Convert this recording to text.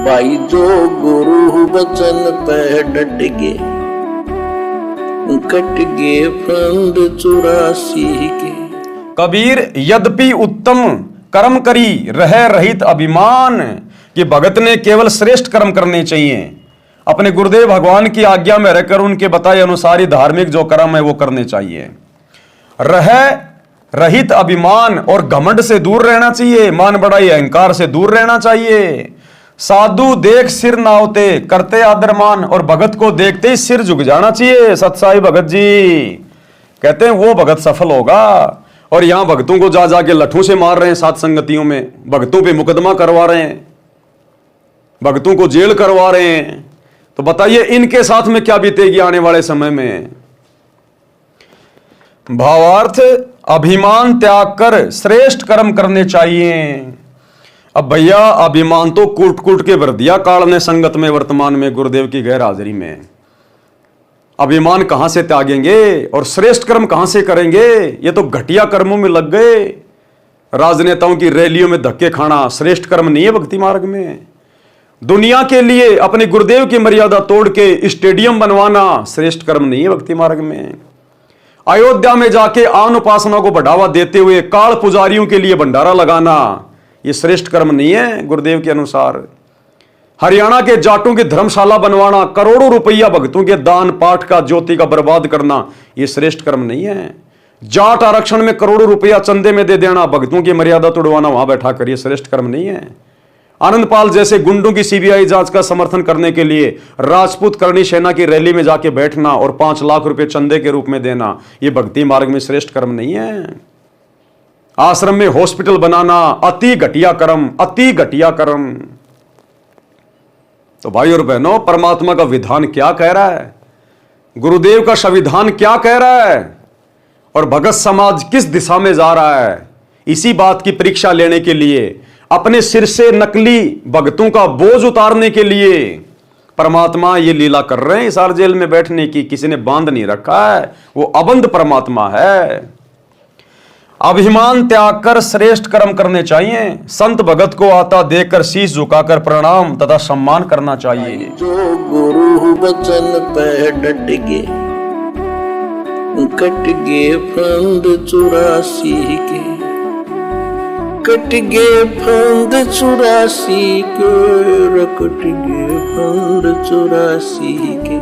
भाई जो गुरु बचन पे डट गे, कट गे फंद 84 के। कबीर यद्यपि उत्तम कर्म करी रह रहित अभिमान, कि भगत ने केवल श्रेष्ठ कर्म करने चाहिए। अपने गुरुदेव भगवान की आज्ञा में रहकर उनके बताए अनुसार ही धार्मिक जो कर्म है वो करने चाहिए। रह रहित अभिमान और घमंड से दूर रहना चाहिए, मान बड़ाई अहंकार से दूर रहना चाहिए। साधु देख सिर नावते करते आदरमान, और भगत को देखते ही सिर झुक जाना चाहिए। सतसाई भगत जी कहते हैं वो भगत सफल होगा। और यहां भक्तों को जा जाके लठों से मार रहे हैं, सात संगतियों में भक्तों पे मुकदमा करवा रहे हैं, भक्तों को जेल करवा रहे हैं। तो बताइए इनके साथ में क्या बीतेगी आने वाले समय में। भावार्थ, अभिमान त्याग कर श्रेष्ठ कर्म करने चाहिए। अब भैया अभिमान तो कूट कूट के भर दिया काल ने संगत में, वर्तमान में गुरुदेव की गैर हाजिरी में। अभिमान कहां से त्यागेंगे और श्रेष्ठ कर्म कहां से करेंगे। ये तो घटिया कर्मों में लग गए। राजनेताओं की रैलियों में धक्के खाना श्रेष्ठ कर्म नहीं है भक्ति मार्ग में। दुनिया के लिए अपने गुरुदेव की मर्यादा तोड़ के स्टेडियम बनवाना श्रेष्ठ कर्म नहीं है भक्ति मार्ग में। अयोध्या में जाके आन उपासना को बढ़ावा देते हुए काल पुजारियों के लिए भंडारा लगाना ये श्रेष्ठ कर्म नहीं है गुरुदेव के अनुसार। हरियाणा के जाटों की धर्मशाला बनवाना, करोड़ों रुपया भक्तों के दान पाठ का ज्योति का बर्बाद करना ये श्रेष्ठ कर्म नहीं है। जाट आरक्षण में करोड़ों रुपया चंदे में दे देना, भक्तों की मर्यादा तोड़वाना वहां बैठा कर ये श्रेष्ठ कर्म नहीं है। आनंदपाल जैसे गुंडों की सीबीआई जांच का समर्थन करने के लिए राजपूत करणी सेना की रैली में जाके बैठना और 5 लाख रुपए चंदे के रूप में देना ये भक्ति मार्ग में श्रेष्ठ कर्म नहीं है। आश्रम में हॉस्पिटल बनाना अति घटिया कर्म, अति घटिया कर्म। तो भाई और बहनों, परमात्मा का विधान क्या कह रहा है, गुरुदेव का संविधान क्या कह रहा है और भगत समाज किस दिशा में जा रहा है, इसी बात की परीक्षा लेने के लिए, अपने सिर से नकली भक्तों का बोझ उतारने के लिए परमात्मा ये लीला कर रहे हैं। इसार जेल में बैठने की किसी ने बांध नहीं रखा है, वो अबंध परमात्मा है। अभिमान त्याग कर श्रेष्ठ कर्म करने चाहिए। संत भगत को आता देखकर शीश झुकाकर प्रणाम तथा सम्मान करना चाहिए। जो गुरु बचन पे डट गे, कट गे फंद 84 के, कट गे फंद 84 के, कट गे फंद 84 के।